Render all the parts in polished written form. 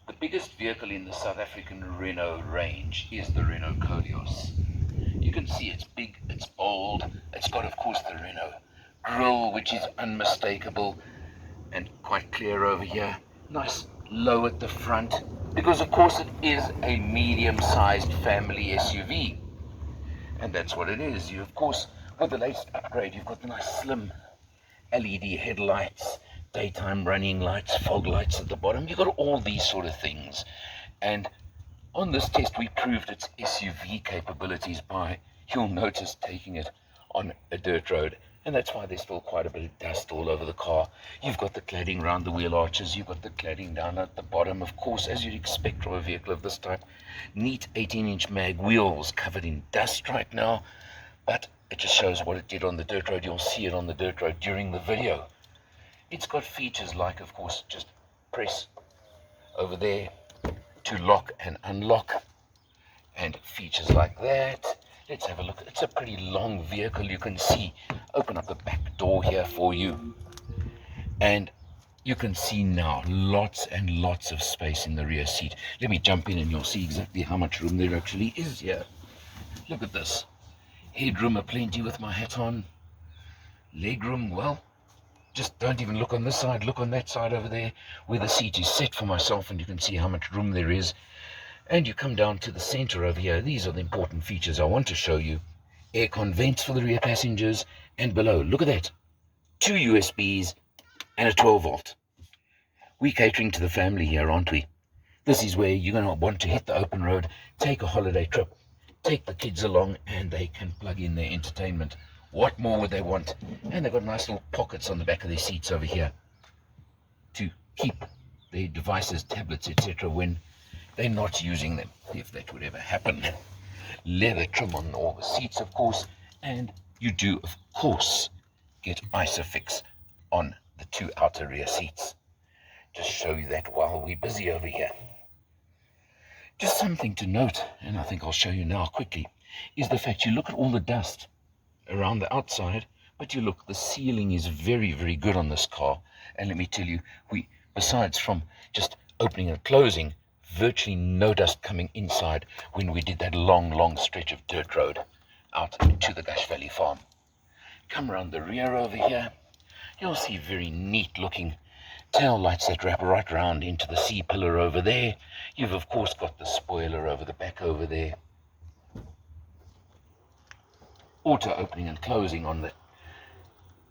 The biggest vehicle in the South African Renault range is the Renault Koleos. You can see it's big, it's bold, it's got of course the Renault grille, which is unmistakable and quite clear over here. Nice low at the front, because of course it is a medium-sized family SUV. And that's what it is. You of course, with the latest upgrade, you've got the nice slim LED headlights, daytime running lights, fog lights at the bottom. You've got all these sort of things. And on this test, we proved its SUV capabilities by, you'll notice, taking it on a dirt road. And that's why there's still quite a bit of dust all over the car. You've got the cladding around the wheel arches. You've got the cladding down at the bottom, of course, as you'd expect from a vehicle of this type. Neat 18-inch mag wheels covered in dust right now. But it just shows what it did on the dirt road. You'll see it on the dirt road during the video. It's got features like, of course, just press over there to lock and unlock, and features like that. Let's have a look. It's a pretty long vehicle. You can see, open up the back door here for you, and you can see now lots and lots of space in the rear seat. Let me jump in and you'll see exactly how much room there actually is here. Look at this. Headroom aplenty with my hat on. Legroom, well, just don't even look on this side, look on that side over there where the seat is set for myself, and you can see how much room there is. And you come down to the center over here. These are the important features I want to show you. Aircon vents for the rear passengers, and below, look at that. 2 USBs and a 12 volt. We're catering to the family here, aren't we? This is where you're going to want to hit the open road, take a holiday trip, take the kids along, and they can plug in their entertainment. What more would they want? And they've got nice little pockets on the back of their seats over here to keep their devices, tablets, etc. when they're not using them, if that would ever happen. Leather trim on all the seats, of course, and you do, of course, get Isofix on the 2 outer rear seats. Just show you that while we're busy over here. Just something to note, and I think I'll show you now quickly, is the fact you look at all the dust around the outside, but you look, the sealing is very, very good on this car. And let me tell you, we, besides from just opening and closing, virtually no dust coming inside when we did that long stretch of dirt road out to the Gush Valley farm. Come around the rear over here, you'll see very neat looking tail lights that wrap right around into the C-pillar over there. You've of course got the spoiler over the back over there. Auto opening and closing on the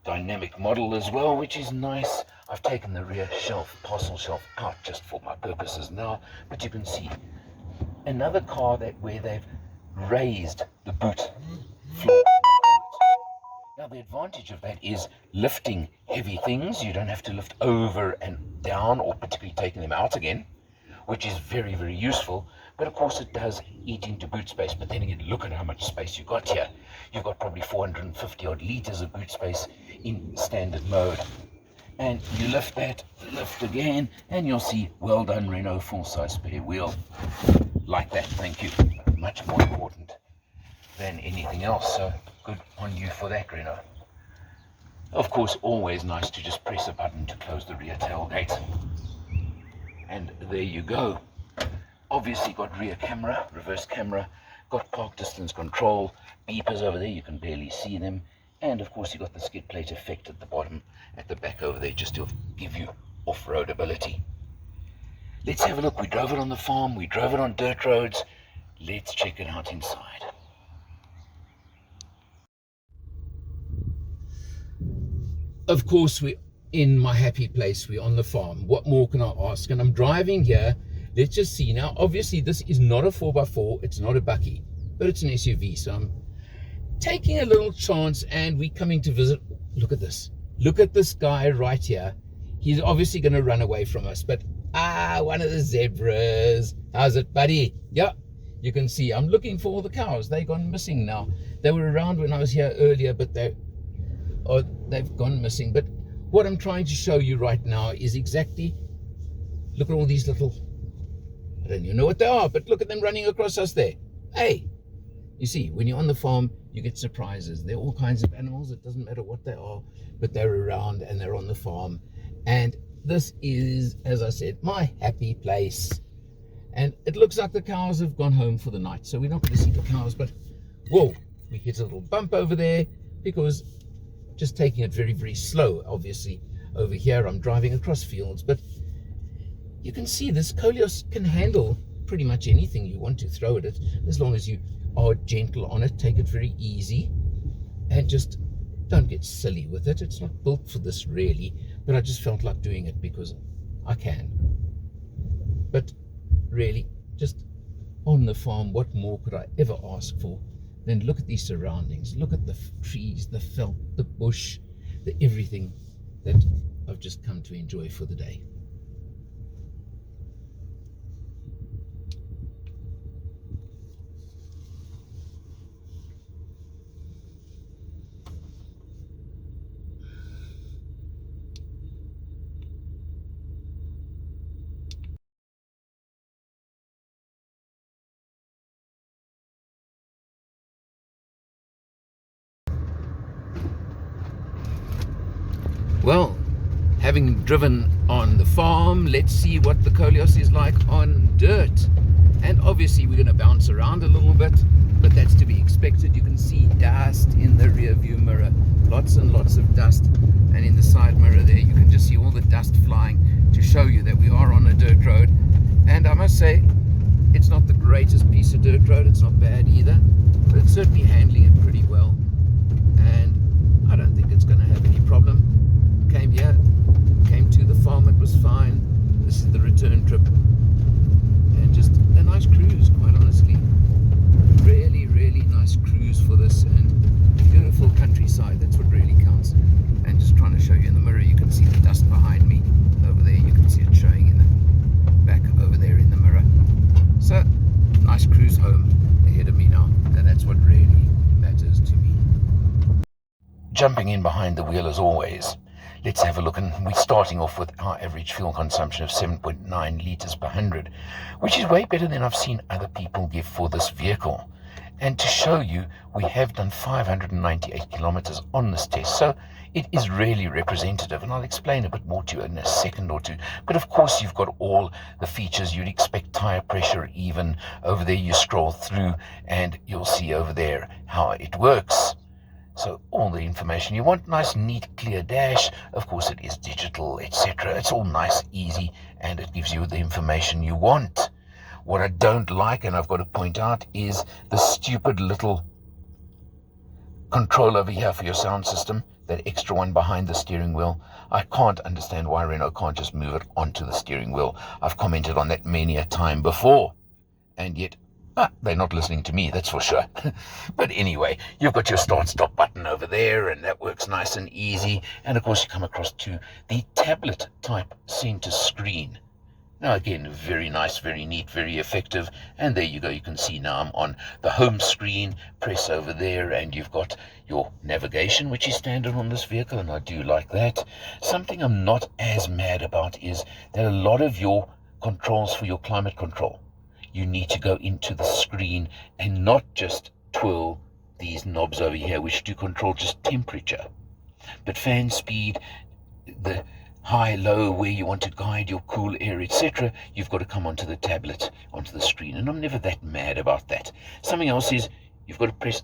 Dynamique model as well, which is nice. I've taken the rear shelf, parcel shelf, out just for my purposes now, but you can see another car where they've raised the boot floor. Now the advantage of that is lifting heavy things. You don't have to lift over and down, or particularly taking them out again, which is very, very useful. But of course it does eat into boot space. But then again, look at how much space you've got here. You've got probably 450 odd liters of boot space in standard mode. And you lift that, lift again, and you'll see, well done Renault, full-size spare wheel. Like that, thank you. Much more important than anything else. So good on you for that, Renault. Of course, always nice to just press a button to close the rear tailgate. And there you go. Obviously got rear camera, reverse camera, got park distance control, beepers over there, you can barely see them, and of course you got the skid plate effect at the bottom, at the back over there, just to give you off-road ability. Let's have a look. We drove it on the farm, we drove it on dirt roads. Let's check it out inside. Of course, we're in my happy place, we're on the farm. What more can I ask? And I'm driving here. Let's just see now. Obviously this is not a 4x4, it's not a bucky, but it's an SUV, so I'm taking a little chance, and we're coming to visit. Look at this guy right here. He's obviously going to run away from us, but one of the zebras. How's it, buddy? Yeah, you can see I'm looking for all the cows. They've gone missing now. They were around when I was here earlier, but they've gone missing. But what I'm trying to show you right now is exactly, look at all these little, I don't even know what they are, but look at them running across us there. Hey, you see, when you're on the farm, you get surprises. There are all kinds of animals. It doesn't matter what they are, but they're around and they're on the farm. And this is, as I said, my happy place. And it looks like the cows have gone home for the night, so we're not going to see the cows. But whoa, we hit a little bump over there because just taking it very, very slow. Obviously over here I'm driving across fields, but you can see this Koleos can handle pretty much anything you want to throw at it, as long as you are gentle on it. Take it very easy and just don't get silly with it. It's not built for this really, but I just felt like doing it because I can. But really, just on the farm, what more could I ever ask for than look at these surroundings, look at the trees, the felt, the bush, the everything that I've just come to enjoy for the day. Well, having driven on the farm, let's see what the Koleos is like on dirt. And obviously we're going to bounce around a little bit, but that's to be expected. You can see dust in the rear view mirror, lots and lots of dust, and in the side mirror there you can just see all the dust flying to show you that we are on a dirt road. And I must say, it's not the greatest piece of dirt road, it's not bad either, but it's certainly handling it pretty well, and I don't think it's going to have any problem. Came here, came to the farm, it was fine. This is the return trip, and just a nice cruise, quite honestly. Really, really nice cruise for this, and beautiful countryside, that's what really counts. And just trying to show you in the mirror, you can see the dust behind me over there, you can see it showing in the back over there in the mirror. So, nice cruise home ahead of me now, and that's what really matters to me. Jumping in behind the wheel as always. Let's have a look, and we're starting off with our average fuel consumption of 7.9 litres per 100, which is way better than I've seen other people give for this vehicle. And to show you, we have done 598 kilometers on this test, so it is really representative, and I'll explain a bit more to you in a second or two. But of course, you've got all the features you'd expect, tire pressure even. Over there, you scroll through, and you'll see over there how it works. So all the information you want, nice, neat, clear dash. Of course, it is digital, etc. It's all nice, easy, and it gives you the information you want. What I don't like, and I've got to point out, is the stupid little control over here for your sound system, that extra one behind the steering wheel. I can't understand why Renault can't just move it onto the steering wheel. I've commented on that many a time before, and yet they're not listening to me, that's for sure. But anyway, you've got your start-stop button over there, and that works nice and easy. And of course, you come across to the tablet-type center screen. Now again, very nice, very neat, very effective. And there you go, you can see now I'm on the home screen. Press over there, and you've got your navigation, which is standard on this vehicle, and I do like that. Something I'm not as mad about is that a lot of your controls for your climate control, you need to go into the screen and not just twirl these knobs over here, which do control just temperature. But fan speed, the high, low, where you want to guide your cool air, etc., you've got to come onto the tablet, onto the screen. And I'm never that mad about that. Something else is you've got to press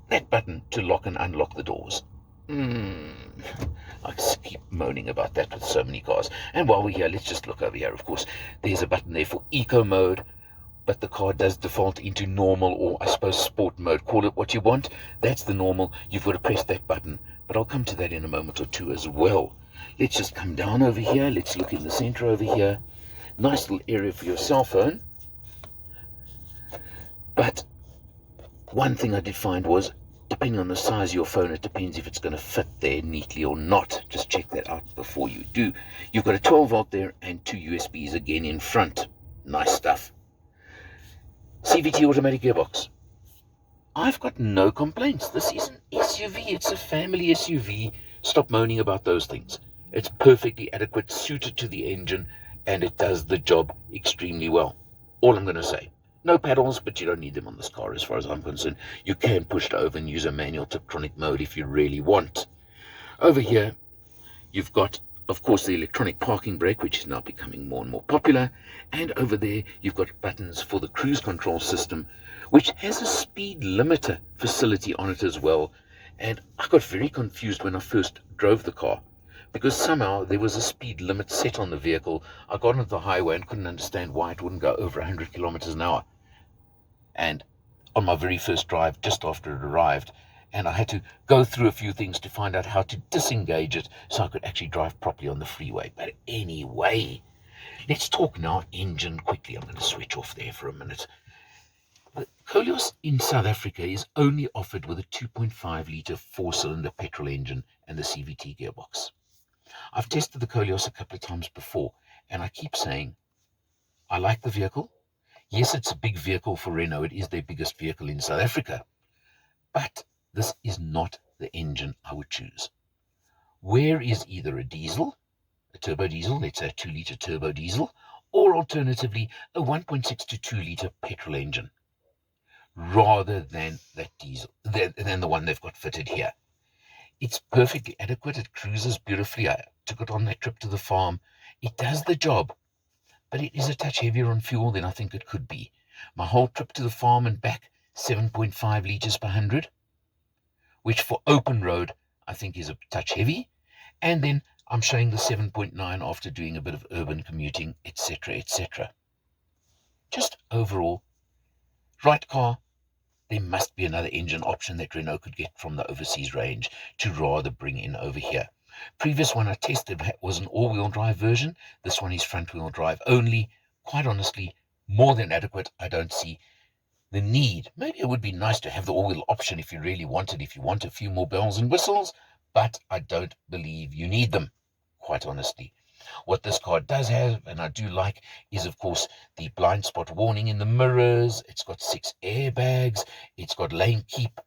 that button to lock and unlock the doors. I just keep moaning about that with so many cars. And while we're here, let's just look over here. Of course, there's a button there for eco mode, but the car does default into normal, or I suppose sport mode. Call it what you want. That's the normal. You've got to press that button, but I'll come to that in a moment or two as well. Let's just come down over here. Let's look in the center over here. Nice little area for your cell phone. But one thing I did find was, depending on the size of your phone, it depends if it's going to fit there neatly or not. Just check that out before you do. You've got a 12 volt there and 2 USBs again in front. Nice stuff. CVT automatic gearbox. I've got no complaints. This is an SUV. It's a family SUV. Stop moaning about those things. It's perfectly adequate, suited to the engine, and it does the job extremely well. All I'm going to say. No paddles, but you don't need them on this car as far as I'm concerned. You can push it over and use a manual Tiptronic mode if you really want. Over here, you've got of course, the electronic parking brake, which is now becoming more and more popular. And over there, you've got buttons for the cruise control system, which has a speed limiter facility on it as well. And I got very confused when I first drove the car, because somehow there was a speed limit set on the vehicle. I got onto the highway and couldn't understand why it wouldn't go over 100 kilometers an hour. And on my very first drive, just after it arrived, and I had to go through a few things to find out how to disengage it so I could actually drive properly on the freeway. But anyway, let's talk now engine quickly. I'm going to switch off there for a minute. The Koleos in South Africa is only offered with a 2.5-litre four-cylinder petrol engine and the CVT gearbox. I've tested the Koleos a couple of times before, and I keep saying, I like the vehicle. Yes, it's a big vehicle for Renault. It is their biggest vehicle in South Africa. But this is not the engine I would choose. Where is either a diesel, a turbo diesel, let's say a 2-litre turbo diesel, or alternatively a 1.6 to 2-litre petrol engine, rather than that diesel, than the one they've got fitted here. It's perfectly adequate. It cruises beautifully. I took it on that trip to the farm. It does the job, but it is a touch heavier on fuel than I think it could be. My whole trip to the farm and back, 7.5 litres per 100, which for open road I think is a touch heavy. And then I'm showing the 7.9 after doing a bit of urban commuting, etc., etc. Just overall, right car. There must be another engine option that Renault could get from the overseas range to rather bring in over here. Previous one I tested was an all-wheel drive version. This one is front-wheel drive only. Quite honestly, more than adequate. I don't see the need. Maybe it would be nice to have the all-wheel option if you really want it, if you want a few more bells and whistles, but I don't believe you need them, quite honestly. What this car does have, and I do like, is of course the blind spot warning in the mirrors. It's got 6 airbags. It's got lane keep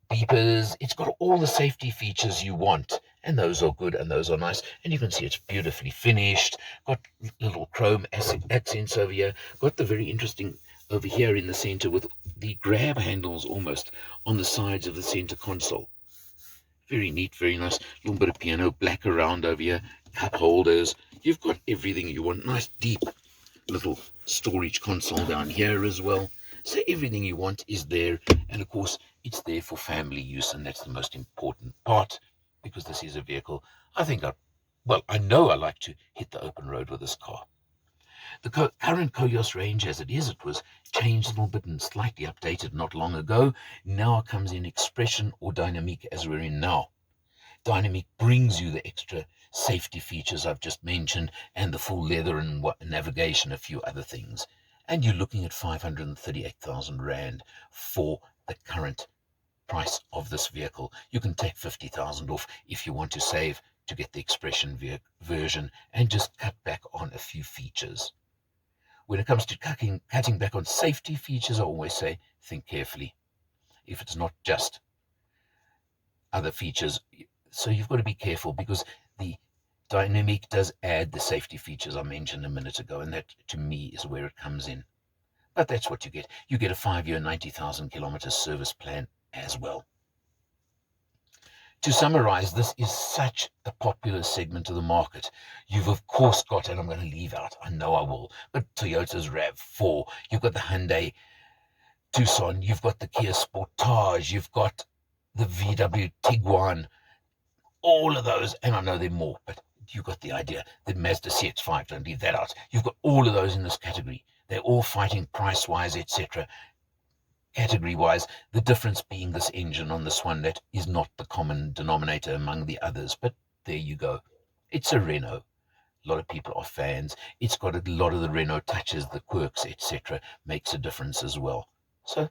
beepers. It's got all the safety features you want, and those are good and those are nice. And you can see it's beautifully finished. Got little chrome accents over here. Got the very interesting over here in the center with the grab handles almost on the sides of the center console. Very neat, very nice. A little bit of piano black around over here. Cup holders. You've got everything you want. Nice deep little storage console down here as well. So everything you want is there. And of course, it's there for family use. And that's the most important part, because this is a vehicle I know I like to hit the open road with this car. The current Koleos range as it was changed a little bit and slightly updated not long ago. Now it comes in Expression or Dynamique as we're in now. Dynamique brings you the extra safety features I've just mentioned and the full leather and navigation, a few other things. And you're looking at 538,000 Rand for the current price of this vehicle. You can take 50,000 off if you want to save to get the Expression version and just cut back on a few features. When it comes to cutting back on safety features, I always say, think carefully. If it's not just other features, so you've got to be careful, because the Dynamique does add the safety features I mentioned a minute ago, and that to me is where it comes in. But that's what you get. You get a 5-year, 90,000 kilometer service plan as well. To summarize, this is such a popular segment of the market. You've of course got, and I'm going to leave out, I know I will, but Toyota's RAV4, you've got the Hyundai Tucson, you've got the Kia Sportage, you've got the VW Tiguan, all of those, and I know there are more, but you got the idea. The Mazda CX-5, don't leave that out. You've got all of those in this category. They're all fighting price-wise, etc. Category-wise, the difference being this engine on this one that is not the common denominator among the others. But there you go. It's a Renault. A lot of people are fans. It's got a lot of the Renault touches, the quirks, etc. Makes a difference as well. So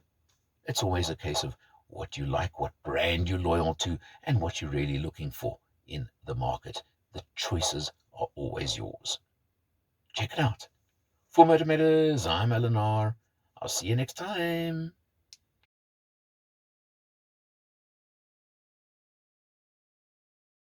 it's always a case of what you like, what brand you're loyal to, and what you're really looking for in the market. The choices are always yours. Check it out. For Motor Matters, I'm Eleanor. I'll see you next time.